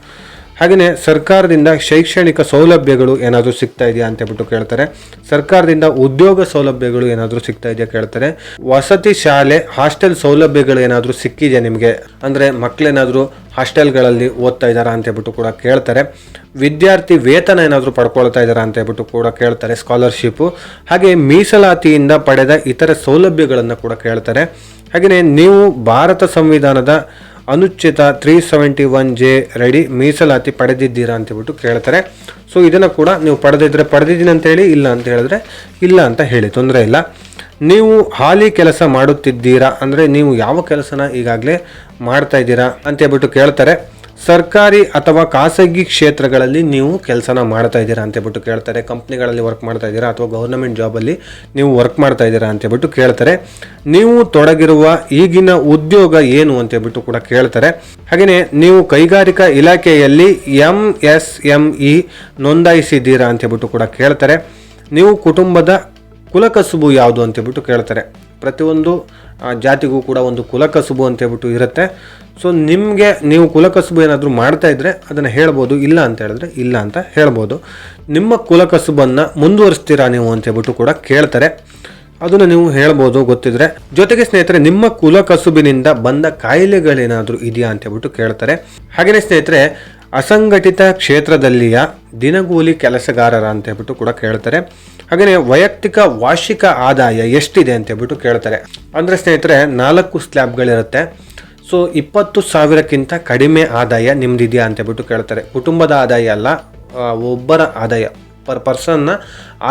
S1: ಹಾಗೆಯೇ ಸರ್ಕಾರದಿಂದ ಶೈಕ್ಷಣಿಕ ಸೌಲಭ್ಯಗಳು ಏನಾದರೂ ಸಿಗ್ತಾ ಇದೆಯಾ ಅಂತೇಳ್ಬಿಟ್ಟು ಕೇಳ್ತಾರೆ. ಸರ್ಕಾರದಿಂದ ಉದ್ಯೋಗ ಸೌಲಭ್ಯಗಳು ಏನಾದರೂ ಸಿಗ್ತಾ ಇದೆಯಾ ಕೇಳ್ತಾರೆ. ವಸತಿ ಶಾಲೆ ಹಾಸ್ಟೆಲ್ ಸೌಲಭ್ಯಗಳು ಏನಾದರೂ ಸಿಕ್ಕಿದೆಯಾ ನಿಮಗೆ, ಅಂದರೆ ಮಕ್ಕಳೇನಾದರೂ ಹಾಸ್ಟೆಲ್ಗಳಲ್ಲಿ ಓದ್ತಾ ಇದ್ದಾರಾ ಅಂತೇಳ್ಬಿಟ್ಟು ಕೂಡ ಕೇಳ್ತಾರೆ. ವಿದ್ಯಾರ್ಥಿ ವೇತನ ಏನಾದರೂ ಪಡ್ಕೊಳ್ತಾ ಇದ್ದಾರಾ ಅಂತೇಳ್ಬಿಟ್ಟು ಕೂಡ ಕೇಳ್ತಾರೆ, ಸ್ಕಾಲರ್ಶಿಪ್ಪು. ಹಾಗೆ ಮೀಸಲಾತಿಯಿಂದ ಪಡೆದ ಇತರ ಸೌಲಭ್ಯಗಳನ್ನು ಕೂಡ ಕೇಳ್ತಾರೆ. ಹಾಗೆಯೇ ನೀವು ಭಾರತ ಸಂವಿಧಾನದ ಅನುಚ್ಛೇದ 371J ರೆಡಿ ಮೀಸಲಾತಿ ಪಡೆದಿದ್ದೀರಾ ಅಂತೇಳ್ಬಿಟ್ಟು ಕೇಳ್ತಾರೆ. ಸೊ ಇದನ್ನು ಕೂಡ ನೀವು ಪಡೆದಿದ್ದೀನಿ ಅಂತೇಳಿ, ಇಲ್ಲ ಅಂತ ಹೇಳಿದ್ರೆ ಇಲ್ಲ ಅಂತ ಹೇಳಿ, ತೊಂದರೆ ಇಲ್ಲ. ನೀವು ಹಾಲಿ ಕೆಲಸ ಮಾಡುತ್ತಿದ್ದೀರಾ, ಅಂದರೆ ನೀವು ಯಾವ ಕೆಲಸನ ಈಗಾಗಲೇ ಮಾಡ್ತಾ ಇದ್ದೀರಾ ಅಂತೇಳ್ಬಿಟ್ಟು ಕೇಳ್ತಾರೆ. ಸರ್ಕಾರಿ ಅಥವಾ ಖಾಸಗಿ ಕ್ಷೇತ್ರಗಳಲ್ಲಿ ನೀವು ಕೆಲಸನ ಮಾಡ್ತಾ ಇದ್ದೀರಾ ಅಂತೇಳ್ಬಿಟ್ಟು ಕೇಳ್ತಾರೆ. ಕಂಪ್ನಿಗಳಲ್ಲಿ ವರ್ಕ್ ಮಾಡ್ತಾ ಇದ್ದೀರಾ ಅಥವಾ ಗೌರ್ನಮೆಂಟ್ ಜಾಬಲ್ಲಿ ನೀವು ವರ್ಕ್ ಮಾಡ್ತಾ ಇದ್ದೀರಾ ಅಂತೇಳ್ಬಿಟ್ಟು ಕೇಳ್ತಾರೆ. ನೀವು ತೊಡಗಿರುವ ಈಗಿನ ಉದ್ಯೋಗ ಏನು ಅಂತೇಳ್ಬಿಟ್ಟು ಕೂಡ ಕೇಳ್ತಾರೆ. ಹಾಗೆಯೇ ನೀವು ಕೈಗಾರಿಕಾ ಇಲಾಖೆಯಲ್ಲಿ MSME ನೋಂದಾಯಿಸಿದ್ದೀರಾ ಅಂತೇಳ್ಬಿಟ್ಟು ಕೂಡ ಕೇಳ್ತಾರೆ. ನೀವು ಕುಟುಂಬದ ಕುಲಕಸುಬು ಯಾವುದು ಅಂತೇಳ್ಬಿಟ್ಟು ಕೇಳ್ತಾರೆ. ಪ್ರತಿಯೊಂದು ಜಾತಿಗೂ ಕೂಡ ಒಂದು ಕುಲಕಸುಬು ಅಂತೇಳ್ಬಿಟ್ಟು ಇರುತ್ತೆ. ಸೊ ನಿಮಗೆ ನೀವು ಕುಲಕಸುಬು ಏನಾದರೂ ಮಾಡ್ತಾ ಇದ್ದರೆ ಅದನ್ನು ಹೇಳ್ಬೋದು, ಇಲ್ಲ ಅಂತ ಹೇಳಿದ್ರೆ ಇಲ್ಲ ಅಂತ ಹೇಳ್ಬೋದು. ನಿಮ್ಮ ಕುಲಕಸುಬನ್ನು ಮುಂದುವರಿಸ್ತೀರಾ ನೀವು ಅಂತೇಳ್ಬಿಟ್ಟು ಕೂಡ ಕೇಳ್ತಾರೆ. ಅದನ್ನು ನೀವು ಹೇಳ್ಬೋದು ಗೊತ್ತಿದ್ರೆ. ಜೊತೆಗೆ ಸ್ನೇಹಿತರೆ, ನಿಮ್ಮ ಕುಲಕಸುಬಿನಿಂದ ಬಂದ ಕಾಯಿಲೆಗಳೇನಾದರೂ ಇದೆಯಾ ಅಂತೇಳ್ಬಿಟ್ಟು ಕೇಳ್ತಾರೆ. ಹಾಗೆಯೇ ಸ್ನೇಹಿತರೆ, ಅಸಂಘಟಿತ ಕ್ಷೇತ್ರದಲ್ಲಿಯ ದಿನಗೂಲಿ ಕೆಲಸಗಾರರ ಅಂತೇಳ್ಬಿಟ್ಟು ಕೂಡ ಕೇಳ್ತಾರೆ. ಹಾಗೆಯೇ ವೈಯಕ್ತಿಕ ವಾರ್ಷಿಕ ಆದಾಯ ಎಷ್ಟಿದೆ ಅಂತೇಳ್ಬಿಟ್ಟು ಕೇಳ್ತಾರೆ. ಅಂದರೆ ಸ್ನೇಹಿತರೆ, 4 ಸ್ಲ್ಯಾಬ್ಗಳಿರುತ್ತೆ. ಸೊ 20,000ಕ್ಕಿಂತ ಕಡಿಮೆ ಆದಾಯ ನಿಮ್ದಿದೆಯಾ ಅಂತೇಳ್ಬಿಟ್ಟು ಕೇಳ್ತಾರೆ. ಕುಟುಂಬದ ಆದಾಯ ಅಲ್ಲ, ಒಬ್ಬರ ಆದಾಯ, ಪರ್ಸನ್ನ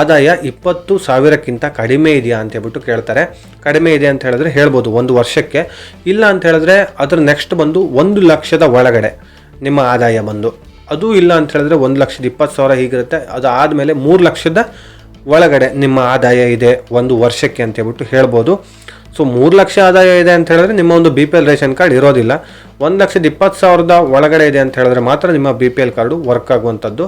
S1: ಆದಾಯ 20,000ಕ್ಕಿಂತ ಕಡಿಮೆ ಇದೆಯಾ ಅಂತೇಳ್ಬಿಟ್ಟು ಕೇಳ್ತಾರೆ. ಕಡಿಮೆ ಇದೆ ಅಂತ ಹೇಳಿದ್ರೆ ಹೇಳ್ಬೋದು ಒಂದು ವರ್ಷಕ್ಕೆ. ಇಲ್ಲ ಅಂತ ಹೇಳಿದ್ರೆ ಅದರ ನೆಕ್ಸ್ಟ್ ಬಂದು 1 ಲಕ್ಷದ ಒಳಗಡೆ ನಿಮ್ಮ ಆದಾಯ ಬಂದು, ಅದು ಇಲ್ಲ ಅಂತ ಹೇಳಿದ್ರೆ 1,20,000 ಹೀಗಿರುತ್ತೆ. ಅದು ಆದಮೇಲೆ 3 ಲಕ್ಷದ ಒಳಗಡೆ ನಿಮ್ಮ ಆದಾಯ ಇದೆ ಒಂದು ವರ್ಷಕ್ಕೆ ಅಂತೇಳ್ಬಿಟ್ಟು ಹೇಳ್ಬೋದು. ಸೊ 3 ಲಕ್ಷ ಆದಾಯ ಇದೆ ಅಂತ ಹೇಳಿದ್ರೆ ನಿಮ್ಮ ಒಂದು BPL ರೇಷನ್ ಕಾರ್ಡ್ ಇರೋದಿಲ್ಲ. 1,20,000 ಒಳಗಡೆ ಇದೆ ಅಂತ ಹೇಳಿದ್ರೆ ಮಾತ್ರ ನಿಮ್ಮ BPL ಕಾರ್ಡು ವರ್ಕ್ ಆಗುವಂಥದ್ದು.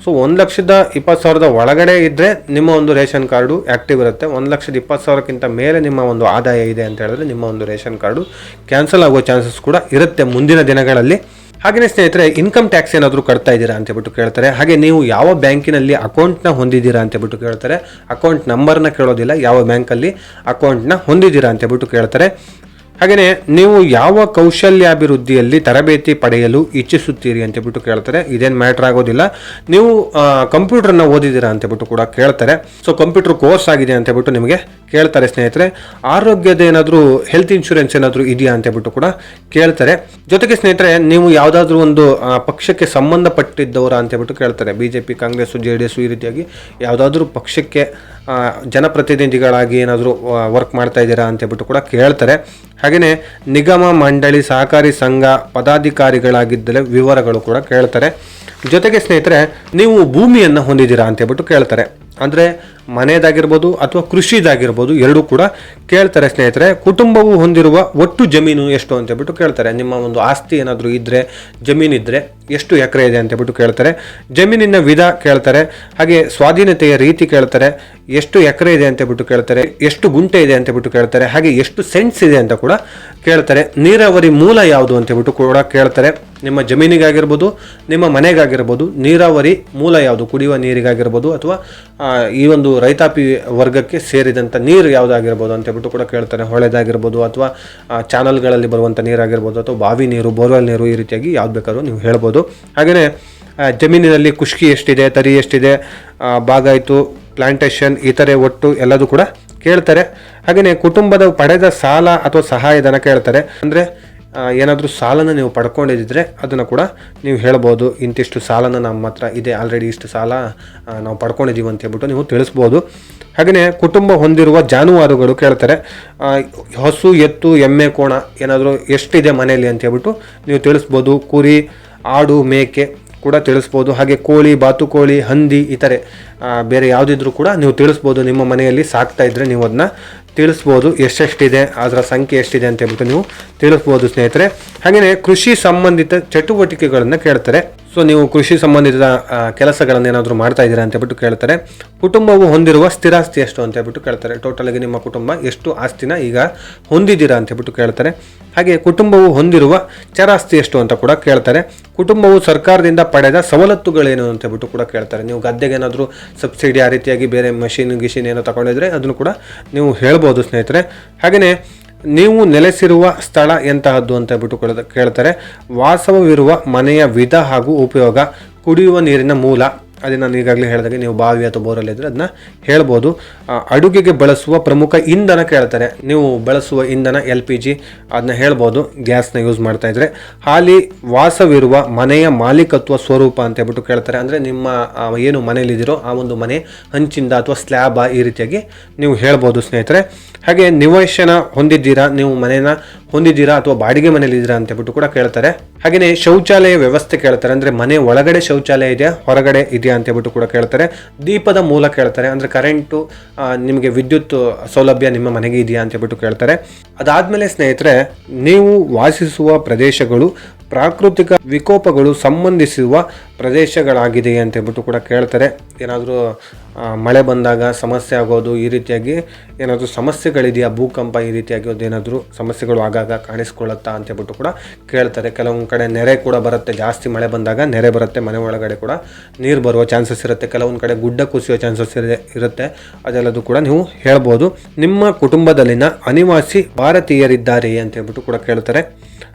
S1: ಸೊ 1,20,000 ಒಳಗಡೆ ಇದ್ದರೆ ನಿಮ್ಮ ಒಂದು ರೇಷನ್ ಕಾರ್ಡು ಆ್ಯಕ್ಟಿವ್ ಇರುತ್ತೆ. 1,20,000ಕ್ಕಿಂತ ಮೇಲೆ ನಿಮ್ಮ ಒಂದು ಆದಾಯ ಇದೆ ಅಂತ ಹೇಳಿದ್ರೆ ನಿಮ್ಮ ಒಂದು ರೇಷನ್ ಕಾರ್ಡು ಕ್ಯಾನ್ಸಲ್ ಆಗೋ ಚಾನ್ಸಸ್ ಕೂಡ ಇರುತ್ತೆ ಮುಂದಿನ ದಿನಗಳಲ್ಲಿ. ಹಾಗೆಯೇ ಸ್ನೇಹಿತರೆ, ಇನ್ಕಮ್ ಟ್ಯಾಕ್ಸ್ ಏನಾದರೂ ಕಟ್ತಾ ಇದ್ದೀರಾ ಅಂತೇಳ್ಬಿಟ್ಟು ಕೇಳ್ತಾರೆ. ಹಾಗೆ ನೀವು ಯಾವ ಬ್ಯಾಂಕಿನಲ್ಲಿ ಅಕೌಂಟ್ನ ಹೊಂದಿದ್ದೀರಾ ಅಂತೇಳ್ಬಿಟ್ಟು ಕೇಳ್ತಾರೆ. ಅಕೌಂಟ್ ನಂಬರ್ನ ಕೇಳೋದಿಲ್ಲ, ಯಾವ ಬ್ಯಾಂಕಲ್ಲಿ ಅಕೌಂಟ್ನ ಹೊಂದಿದ್ದೀರಾ ಅಂತೇಳ್ಬಿಟ್ಟು ಕೇಳ್ತಾರೆ. ಹಾಗೆಯೇ ನೀವು ಯಾವ ಕೌಶಲ್ಯಾಭಿವೃದ್ಧಿಯಲ್ಲಿ ತರಬೇತಿ ಪಡೆಯಲು ಇಚ್ಛಿಸುತ್ತೀರಿ ಅಂತೇಳ್ಬಿಟ್ಟು ಕೇಳ್ತಾರೆ. ಇದೇನು ಮ್ಯಾಟ್ರ್ ಆಗೋದಿಲ್ಲ. ನೀವು ಕಂಪ್ಯೂಟರ್ನ ಓದಿದ್ದೀರಾ ಅಂತೇಳ್ಬಿಟ್ಟು ಕೂಡ ಕೇಳ್ತಾರೆ. ಸೊ ಕಂಪ್ಯೂಟರ್ ಕೋರ್ಸ್ ಆಗಿದೆ ಅಂತೇಳ್ಬಿಟ್ಟು ನಿಮಗೆ ಕೇಳ್ತಾರೆ ಸ್ನೇಹಿತರೆ. ಆರೋಗ್ಯದ ಏನಾದರೂ ಹೆಲ್ತ್ ಇನ್ಶೂರೆನ್ಸ್ ಏನಾದರೂ ಇದೆಯಾ ಅಂತೇಳ್ಬಿಟ್ಟು ಕೂಡ ಕೇಳ್ತಾರೆ. ಜೊತೆಗೆ ಸ್ನೇಹಿತರೆ, ನೀವು ಯಾವುದಾದ್ರೂ ಒಂದು ಪಕ್ಷಕ್ಕೆ ಸಂಬಂಧಪಟ್ಟಿದ್ದವರ ಅಂತೇಳ್ಬಿಟ್ಟು ಕೇಳ್ತಾರೆ. BJP, ಕಾಂಗ್ರೆಸ್ಸು, JDS ಈ ರೀತಿಯಾಗಿ ಯಾವುದಾದ್ರೂ ಪಕ್ಷಕ್ಕೆ ಜನಪ್ರತಿನಿಧಿಗಳಾಗಿ ಏನಾದರೂ ವರ್ಕ್ ಮಾಡ್ತಾ ಇದ್ದೀರಾ ಅಂತೇಳ್ಬಿಟ್ಟು ಕೂಡ ಕೇಳ್ತಾರೆ. ಹಾಗೆಯೇ ನಿಗಮ, ಮಂಡಳಿ, ಸಹಕಾರಿ ಸಂಘ ಪದಾಧಿಕಾರಿಗಳಾಗಿದ್ದರೆ ವಿವರಗಳು ಕೂಡ ಕೇಳ್ತಾರೆ. ಜೊತೆಗೆ ಸ್ನೇಹಿತರೆ, ನೀವು ಭೂಮಿಯನ್ನು ಹೊಂದಿದ್ದೀರಾ ಅಂತೇಳ್ಬಿಟ್ಟು ಕೇಳ್ತಾರೆ. ಅಂದರೆ ಮನೆಯದಾಗಿರ್ಬೋದು ಅಥವಾ ಕೃಷಿದಾಗಿರ್ಬೋದು, ಎರಡೂ ಕೂಡ ಕೇಳ್ತಾರೆ ಸ್ನೇಹಿತರೆ. ಕುಟುಂಬವು ಹೊಂದಿರುವ ಒಟ್ಟು ಜಮೀನು ಎಷ್ಟು ಅಂತೇಳ್ಬಿಟ್ಟು ಕೇಳ್ತಾರೆ. ನಿಮ್ಮ ಒಂದು ಆಸ್ತಿ ಏನಾದರೂ ಇದ್ದರೆ, ಜಮೀನಿದ್ದರೆ ಎಷ್ಟು ಎಕರೆ ಇದೆ ಅಂತೇಳ್ಬಿಟ್ಟು ಕೇಳ್ತಾರೆ. ಜಮೀನಿನ ವಿಧ ಕೇಳ್ತಾರೆ. ಹಾಗೆ ಸ್ವಾಧೀನತೆಯ ರೀತಿ ಕೇಳ್ತಾರೆ. ಎಷ್ಟು ಎಕರೆ ಇದೆ ಅಂತೇಳ್ಬಿಟ್ಟು ಕೇಳ್ತಾರೆ. ಎಷ್ಟು ಗುಂಟೆ ಇದೆ ಅಂತೇಳ್ಬಿಟ್ಟು ಕೇಳ್ತಾರೆ. ಹಾಗೆ ಎಷ್ಟು ಸೆಂಟ್ಸ್ ಇದೆ ಅಂತ ಕೂಡ ಕೇಳ್ತಾರೆ. ನೀರಾವರಿ ಮೂಲ ಯಾವುದು ಅಂತೇಳ್ಬಿಟ್ಟು ಕೂಡ ಕೇಳ್ತಾರೆ. ನಿಮ್ಮ ಜಮೀನಿಗಾಗಿರ್ಬೋದು, ನಿಮ್ಮ ಮನೆಗಾಗಿರ್ಬೋದು, ನೀರಾವರಿ ಮೂಲ ಯಾವುದು, ಕುಡಿಯುವ ನೀರಿಗಾಗಿರ್ಬೋದು ಅಥವಾ ಈ ಒಂದು ರೈತಾಪಿ ವರ್ಗಕ್ಕೆ ಸೇರಿದಂಥ ನೀರು ಯಾವುದಾಗಿರ್ಬೋದು ಅಂತೇಳ್ಬಿಟ್ಟು ಕೂಡ ಕೇಳ್ತಾರೆ. ಹೊಳೆದಾಗಿರ್ಬೋದು ಅಥವಾ ಚಾನಲ್ಗಳಲ್ಲಿ ಬರುವಂಥ ನೀರಾಗಿರ್ಬೋದು ಅಥವಾ ಬಾವಿ ನೀರು, ಬೋರ್ವೆಲ್ ನೀರು, ಈ ರೀತಿಯಾಗಿ ಯಾವ್ದು ಬೇಕಾದ್ರೂ ನೀವು ಹೇಳ್ಬೋದು. ಹಾಗೆಯೇ ಜಮೀನಿನಲ್ಲಿ ಖುಷ್ಕಿ ಎಷ್ಟಿದೆ, ತರಿ ಎಷ್ಟಿದೆ, ಬಾಗಾಯಿತು, ಪ್ಲಾಂಟೇಶನ್, ಇತರೆ ಒಟ್ಟು ಎಲ್ಲದೂ ಕೂಡ ಕೇಳ್ತಾರೆ. ಹಾಗೆಯೇ ಕುಟುಂಬದ ಪಡೆದ ಸಾಲ ಅಥವಾ ಸಹಾಯಧನ ಕೇಳ್ತಾರೆ. ಅಂದರೆ ಏನಾದರೂ ಸಾಲನ ನೀವು ಪಡ್ಕೊಂಡಿದ್ದರೆ ಅದನ್ನು ಕೂಡ ನೀವು ಹೇಳ್ಬೋದು. ಇಂತಿಷ್ಟು ಸಾಲನ ನಮ್ಮ ಹತ್ರ ಇದೆ, ಆಲ್ರೆಡಿ ಇಷ್ಟು ಸಾಲ ನಾವು ಪಡ್ಕೊಂಡಿದ್ದೀವಿ ಅಂತ ಹೇಳ್ಬಿಟ್ಟು ನೀವು ತಿಳಿಸ್ಬೋದು. ಹಾಗೆಯೇ ಕುಟುಂಬ ಹೊಂದಿರುವ ಜಾನುವಾರುಗಳು ಕೇಳ್ತಾರೆ. ಹಸು, ಎತ್ತು, ಎಮ್ಮೆ, ಕೋಣ ಏನಾದರೂ ಎಷ್ಟಿದೆ ಮನೆಯಲ್ಲಿ ಅಂತ ಹೇಳ್ಬಿಟ್ಟು ನೀವು ತಿಳಿಸ್ಬೋದು. ಕುರಿ, ಆಡು, ಮೇಕೆ ಕೂಡ ತಿಳಿಸ್ಬೋದು. ಹಾಗೆ ಕೋಳಿ, ಬಾತುಕೋಳಿ, ಹಂದಿ, ಇತರೆ ಬೇರೆ ಯಾವುದಿದ್ರೂ ಕೂಡ ನೀವು ತಿಳಿಸ್ಬೋದು. ನಿಮ್ಮ ಮನೆಯಲ್ಲಿ ಸಾಕ್ತಾ ಇದ್ದರೆ ನೀವು ಅದನ್ನ ತಿಳಿಸ್ಬೋದು. ಎಷ್ಟೆಷ್ಟಿದೆ, ಅದರ ಸಂಖ್ಯೆ ಎಷ್ಟಿದೆ ಅಂತ ಹೇಳ್ಬಿಟ್ಟು ನೀವು ತಿಳಿಸ್ಬೋದು ಸ್ನೇಹಿತರೆ. ಹಾಗೆಯೇ ಕೃಷಿ ಸಂಬಂಧಿತ ಚಟುವಟಿಕೆಗಳನ್ನು ಕೇಳ್ತಾರೆ. ಸೊ ನೀವು ಕೃಷಿ ಸಂಬಂಧಿತ ಕೆಲಸಗಳನ್ನೇನಾದರೂ ಮಾಡ್ತಾ ಇದ್ದೀರಾ ಅಂತ ಹೇಳ್ಬಿಟ್ಟು ಕೇಳ್ತಾರೆ. ಕುಟುಂಬವು ಹೊಂದಿರುವ ಸ್ಥಿರಾಸ್ತಿ ಎಷ್ಟು ಅಂತ ಹೇಳ್ಬಿಟ್ಟು ಕೇಳ್ತಾರೆ. ಟೋಟಲ್ ಆಗಿ ನಿಮ್ಮ ಕುಟುಂಬ ಎಷ್ಟು ಆಸ್ತಿನ ಈಗ ಹೊಂದಿದ್ದೀರಾ ಅಂತ ಹೇಳ್ಬಿಟ್ಟು ಕೇಳ್ತಾರೆ. ಹಾಗೆ ಕುಟುಂಬವು ಹೊಂದಿರುವ ಚರಾಸ್ತಿ ಎಷ್ಟು ಅಂತ ಕೂಡ ಕೇಳ್ತಾರೆ. ಕುಟುಂಬವು ಸರ್ಕಾರದಿಂದ ಪಡೆದ ಸವಲತ್ತುಗಳೇನು ಅಂತ ಹೇಳ್ಬಿಟ್ಟು ಕೂಡ ಕೇಳ್ತಾರೆ. ನೀವು ಗದ್ದೆಗೆ ಏನಾದರೂ ಸಬ್ಸಿಡಿ ಆ ರೀತಿಯಾಗಿ ಬೇರೆ ಗಿಶಿನ್ ಏನೋ ತಗೊಂಡಿದ್ರೆ ಅದನ್ನು ಕೂಡ ನೀವು ಹೇಳ್ಬೋದು ಸ್ನೇಹಿತರೆ. ಹಾಗೆಯೇ ನೀವು ನೆಲೆಸಿರುವ ಸ್ಥಳ ಎಂತಹದ್ದು ಅಂತ ಹೇಳ್ಬಿಟ್ಟು ಕೇಳ್ತಾರೆ. ವಾಸವಿರುವ ಮನೆಯ ವಿಧ ಹಾಗೂ ಉಪಯೋಗ, ಕುಡಿಯುವ ನೀರಿನ ಮೂಲ, ಅದೇ ನಾನು ಈಗಾಗಲೇ ಹೇಳಿದಾಗೆ ನೀವು ಬಾವಿ ಅಥವಾ ಬೋರಲ್ಲಿ ಇದ್ದರೆ ಅದನ್ನ ಹೇಳ್ಬೋದು. ಅಡುಗೆಗೆ ಬಳಸುವ ಪ್ರಮುಖ ಇಂಧನ ಕೇಳ್ತಾರೆ. ನೀವು ಬಳಸುವ ಇಂಧನ LPG ಅದನ್ನ ಹೇಳ್ಬೋದು, ಗ್ಯಾಸ್ನ ಯೂಸ್ ಮಾಡ್ತಾ ಇದ್ರೆ. ಹಾಲಿ ವಾಸವಿರುವ ಮನೆಯ ಮಾಲೀಕತ್ವ ಸ್ವರೂಪ ಅಂತ ಹೇಳ್ಬಿಟ್ಟು ಕೇಳ್ತಾರೆ. ಅಂದರೆ ನಿಮ್ಮ ಏನು ಮನೆಯಲ್ಲಿದ್ದೀರೋ ಆ ಒಂದು ಮನೆ ಹಂಚಿಂದ ಅಥವಾ ಸ್ಲ್ಯಾಬ ಈ ರೀತಿಯಾಗಿ ನೀವು ಹೇಳ್ಬೋದು ಸ್ನೇಹಿತರೆ. ಹಾಗೆ ನಿವೇಶನ ಹೊಂದಿದ್ದೀರಾ, ನೀವು ಮನೆಯನ್ನ ಹೊಂದಿದ್ದೀರಾ ಅಥವಾ ಬಾಡಿಗೆ ಮನೆಯಲ್ಲಿದ್ದೀರಾ ಅಂತ ಹೇಳ್ಬಿಟ್ಟು ಕೂಡ ಕೇಳ್ತಾರೆ. ಹಾಗೆಯೇ ಶೌಚಾಲಯ ವ್ಯವಸ್ಥೆ ಕೇಳ್ತಾರೆ. ಅಂದರೆ ಮನೆ ಒಳಗಡೆ ಶೌಚಾಲಯ ಇದೆಯಾ, ಹೊರಗಡೆ ಇದೆಯಾ ಅಂತ ಹೇಳ್ಬಿಟ್ಟು ಕೂಡ ಕೇಳ್ತಾರೆ. ದೀಪದ ಮೂಲ ಕೇಳ್ತಾರೆ. ಅಂದರೆ ಕರೆಂಟು, ನಿಮಗೆ ವಿದ್ಯುತ್ ಸೌಲಭ್ಯ ನಿಮ್ಮ ಮನೆಗೆ ಇದೆಯಾ ಅಂತ ಹೇಳ್ಬಿಟ್ಟು ಕೇಳ್ತಾರೆ. ಅದಾದಮೇಲೆ ಸ್ನೇಹಿತರೆ, ನೀವು ವಾಸಿಸುವ ಪ್ರದೇಶಗಳು ಪ್ರಾಕೃತಿಕ ವಿಕೋಪಗಳು ಸಂಬಂಧಿಸುವ ಪ್ರದೇಶಗಳಾಗಿದೆಯೇ ಅಂತ ಹೇಳ್ಬಿಟ್ಟು ಕೂಡ ಕೇಳ್ತಾರೆ. ಏನಾದರೂ ಮಳೆ ಬಂದಾಗ ಸಮಸ್ಯೆ ಆಗೋದು, ಈ ರೀತಿಯಾಗಿ ಏನಾದರೂ ಸಮಸ್ಯೆಗಳಿದೆಯಾ, ಭೂಕಂಪ ಈ ರೀತಿಯಾಗಿ ಏನಾದರೂ ಸಮಸ್ಯೆಗಳು ಆಗಾಗ ಕಾಣಿಸ್ಕೊಳ್ಳುತ್ತಾ ಅಂತ ಹೇಳ್ಬಿಟ್ಟು ಕೂಡ ಕೇಳ್ತಾರೆ. ಕೆಲವೊಂದು ಕಡೆ ನೆರೆ ಕೂಡ ಬರುತ್ತೆ, ಜಾಸ್ತಿ ಮಳೆ ಬಂದಾಗ ನೆರೆ ಬರುತ್ತೆ, ಮನೆ ಒಳಗಡೆ ಕೂಡ ನೀರು ಬರುವ ಚಾನ್ಸಸ್ ಇರುತ್ತೆ. ಕೆಲವೊಂದು ಕಡೆ ಗುಡ್ಡ ಕುಸಿಯೋ ಚಾನ್ಸಸ್ ಇರುತ್ತೆ, ಅದೆಲ್ಲದು ಕೂಡ ನೀವು ಹೇಳ್ಬೋದು. ನಿಮ್ಮ ಕುಟುಂಬದಲ್ಲಿನ ಅನಿವಾಸಿ ಭಾರತೀಯರಿದ್ದಾರೆಯೇ ಅಂತ ಹೇಳ್ಬಿಟ್ಟು ಕೂಡ ಕೇಳ್ತಾರೆ.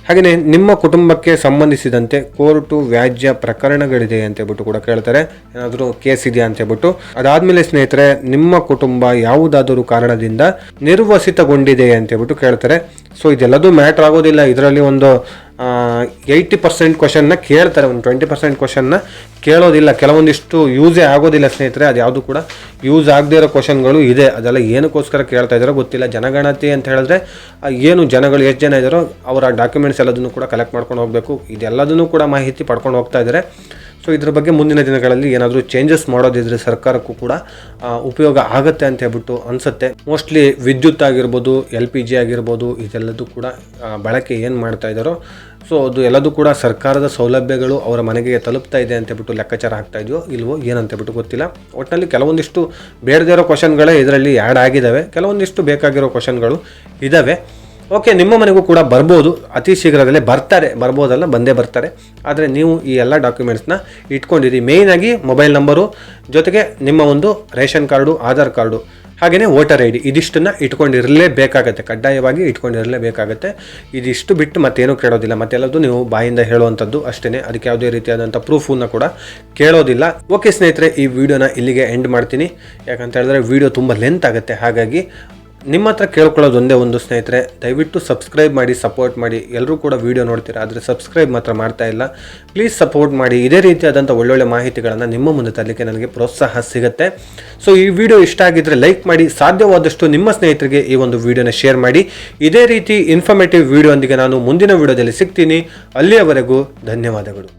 S1: ಹಾಗೆಯೇ ನಿಮ್ಮ ಕುಟುಂಬಕ್ಕೆ ಸಂಬಂಧಿಸಿದಂತೆ ಕೋರ್ಟು ವ್ಯಾಜ್ಯ ಪ್ರಕರಣಗಳಿದೆ ಅಂತ ಹೇಳ್ಬಿಟ್ಟು ಕೂಡ ಕೇಳ್ತಾರೆ. ಏನಾದರೂ ಕೇಸ್ ಇದೆಯಾ ಅಂತ ಹೇಳ್ಬಿಟ್ಟು. ಅದಾದಮೇಲೆ ಸ್ನೇಹಿತರೆ, ನಿಮ್ಮ ಕುಟುಂಬ ಯಾವುದಾದರೂ ಕಾರಣದಿಂದ ನಿರ್ವಸಿತಗೊಂಡಿದೆ ಅಂತ ಹೇಳ್ಬಿಟ್ಟು ಕೇಳ್ತಾರೆ. ಸೊ ಇದೆಲ್ಲದೂ ಮ್ಯಾಟ್ರ್ ಆಗೋದಿಲ್ಲ. ಇದರಲ್ಲಿ ಒಂದು 80% ಕ್ವಶನ್ನ ಕೇಳ್ತಾರೆ, ಒಂದು 20% ಕ್ವಶನ್ನ ಕೇಳೋದಿಲ್ಲ. ಕೆಲವೊಂದಿಷ್ಟು ಯೂಸೇ ಆಗೋದಿಲ್ಲ ಸ್ನೇಹಿತರೆ. ಅದು ಯಾವುದು ಕೂಡ ಯೂಸ್ ಆಗದೇ ಇರೋ ಕ್ವಶನ್ಗಳು ಇದೆ. ಅದೆಲ್ಲ ಏನಕ್ಕೋಸ್ಕರ ಕೇಳ್ತಾ ಇದ್ದಾರೋ ಗೊತ್ತಿಲ್ಲ. ಜನಗಣತಿ ಅಂತ ಹೇಳಿದ್ರೆ ಏನು ಜನಗಳು ಎಷ್ಟು ಜನ ಇದ್ದಾರೋ ಅವರ ಡಾಕ್ಯುಮೆಂಟ್ಸ್ ಎಲ್ಲದನ್ನು ಕೂಡ ಕಲೆಕ್ಟ್ ಮಾಡ್ಕೊಂಡು ಹೋಗಬೇಕು. ಇದೆಲ್ಲದನ್ನು ಕೂಡ ಮಾಹಿತಿ ಪಡ್ಕೊಂಡು ಹೋಗ್ತಾ ಇದ್ದಾರೆ. ಸೊ ಇದ್ರ ಬಗ್ಗೆ ಮುಂದಿನ ದಿನಗಳಲ್ಲಿ ಏನಾದರೂ ಚೇಂಜಸ್ ಮಾಡೋದಿದ್ರೆ ಸರ್ಕಾರಕ್ಕೂ ಕೂಡ ಉಪಯೋಗ ಆಗುತ್ತೆ ಅಂತ ಹೇಳ್ಬಿಟ್ಟು ಅನಿಸುತ್ತೆ. ಮೋಸ್ಟ್ಲಿ ವಿದ್ಯುತ್ ಆಗಿರ್ಬೋದು, LPG ಆಗಿರ್ಬೋದು, ಇದೆಲ್ಲದೂ ಕೂಡ ಬಳಕೆ ಏನು ಮಾಡ್ತಾ ಇದ್ದಾರೋ ಸೊ ಅದು ಎಲ್ಲದೂ ಕೂಡ ಸರ್ಕಾರದ ಸೌಲಭ್ಯಗಳು ಅವರ ಮನೆಗೆ ತಲುಪ್ತಾ ಇದೆ ಅಂತ ಹೇಳ್ಬಿಟ್ಟು ಲೆಕ್ಕಾಚಾರ ಆಗ್ತಾ ಇದೆಯೋ ಇಲ್ವೋ ಏನಂತ ಹೇಳ್ಬಿಟ್ಟು ಗೊತ್ತಿಲ್ಲ. ಒಟ್ಟಿನಲ್ಲಿ ಕೆಲವೊಂದಿಷ್ಟು ಬೇಡದೇ ಇರೋ ಕ್ವಶನ್ಗಳೇ ಇದರಲ್ಲಿ ಆ್ಯಡ್ ಆಗಿದ್ದಾವೆ, ಕೆಲವೊಂದಿಷ್ಟು ಬೇಕಾಗಿರೋ ಕ್ವಶನ್ಗಳು ಇದ್ದಾವೆ. ಓಕೆ, ನಿಮ್ಮ ಮನೆಗೂ ಕೂಡ ಬರ್ಬೋದು, ಅತಿ ಶೀಘ್ರದಲ್ಲೇ ಬರ್ಬೋದಲ್ಲ, ಬಂದೇ ಬರ್ತಾರೆ. ಆದರೆ ನೀವು ಈ ಎಲ್ಲ ಡಾಕ್ಯುಮೆಂಟ್ಸ್ನ ಇಟ್ಕೊಂಡಿರಿ. ಮೇಯ್ನಾಗಿ ಮೊಬೈಲ್ ನಂಬರು ಜೊತೆಗೆ ನಿಮ್ಮ ಒಂದು ರೇಷನ್ ಕಾರ್ಡು, ಆಧಾರ್ ಕಾರ್ಡು, ಹಾಗೆಯೇ ವೋಟರ್ ID ಇದಿಷ್ಟನ್ನು ಇಟ್ಕೊಂಡಿರಲೇಬೇಕಾಗತ್ತೆ, ಕಡ್ಡಾಯವಾಗಿ ಇಟ್ಕೊಂಡಿರಲೇಬೇಕಾಗತ್ತೆ. ಇದಿಷ್ಟು ಬಿಟ್ಟು ಮತ್ತೇನೂ ಕೇಳೋದಿಲ್ಲ. ಮತ್ತೆಲ್ಲದು ನೀವು ಬಾಯಿಂದ ಹೇಳುವಂಥದ್ದು ಅಷ್ಟೇ, ಅದಕ್ಕೆ ಯಾವುದೇ ರೀತಿಯಾದಂಥ ಪ್ರೂಫನ್ನು ಕೂಡ ಕೇಳೋದಿಲ್ಲ. ಓಕೆ ಸ್ನೇಹಿತರೆ, ಈ ವಿಡಿಯೋನ ಇಲ್ಲಿಗೆ ಎಂಡ್ ಮಾಡ್ತೀನಿ. ಯಾಕಂತ ಹೇಳಿದ್ರೆ ವಿಡಿಯೋ ತುಂಬ ಲೆಂತ್ ಆಗುತ್ತೆ. ಹಾಗಾಗಿ ನಿಮ್ಮ ಹತ್ರ ಕೇಳ್ಕೊಳ್ಳೋದು ಒಂದೇ ಒಂದು ಸ್ನೇಹಿತರೆ, ದಯವಿಟ್ಟು ಸಬ್ಸ್ಕ್ರೈಬ್ ಮಾಡಿ, ಸಪೋರ್ಟ್ ಮಾಡಿ. ಎಲ್ಲರೂ ಕೂಡ ವಿಡಿಯೋ ನೋಡ್ತೀರಾ, ಆದರೆ ಸಬ್ಸ್ಕ್ರೈಬ್ ಮಾತ್ರ ಮಾಡ್ತಾ ಇಲ್ಲ. ಪ್ಲೀಸ್ ಸಪೋರ್ಟ್ ಮಾಡಿ. ಇದೇ ರೀತಿಯಾದಂಥ ಒಳ್ಳೊಳ್ಳೆ ಮಾಹಿತಿಗಳನ್ನು ನಿಮ್ಮ ಮುಂದೆ ತರಲಿಕ್ಕೆ ನನಗೆ ಪ್ರೋತ್ಸಾಹ ಸಿಗುತ್ತೆ. ಸೊ ಈ ವಿಡಿಯೋ ಇಷ್ಟ ಆಗಿದ್ದರೆ ಲೈಕ್ ಮಾಡಿ, ಸಾಧ್ಯವಾದಷ್ಟು ನಿಮ್ಮ ಸ್ನೇಹಿತರಿಗೆ ಈ ಒಂದು ವಿಡಿಯೋನ ಶೇರ್ ಮಾಡಿ. ಇದೇ ರೀತಿ ಇನ್ಫಾರ್ಮೇಟಿವ್ ವಿಡಿಯೋ ಒಂದಿಗೆ ನಾನು ಮುಂದಿನ ವಿಡಿಯೋದಲ್ಲಿ ಸಿಗ್ತೀನಿ. ಅಲ್ಲಿಯವರೆಗೂ ಧನ್ಯವಾದಗಳು.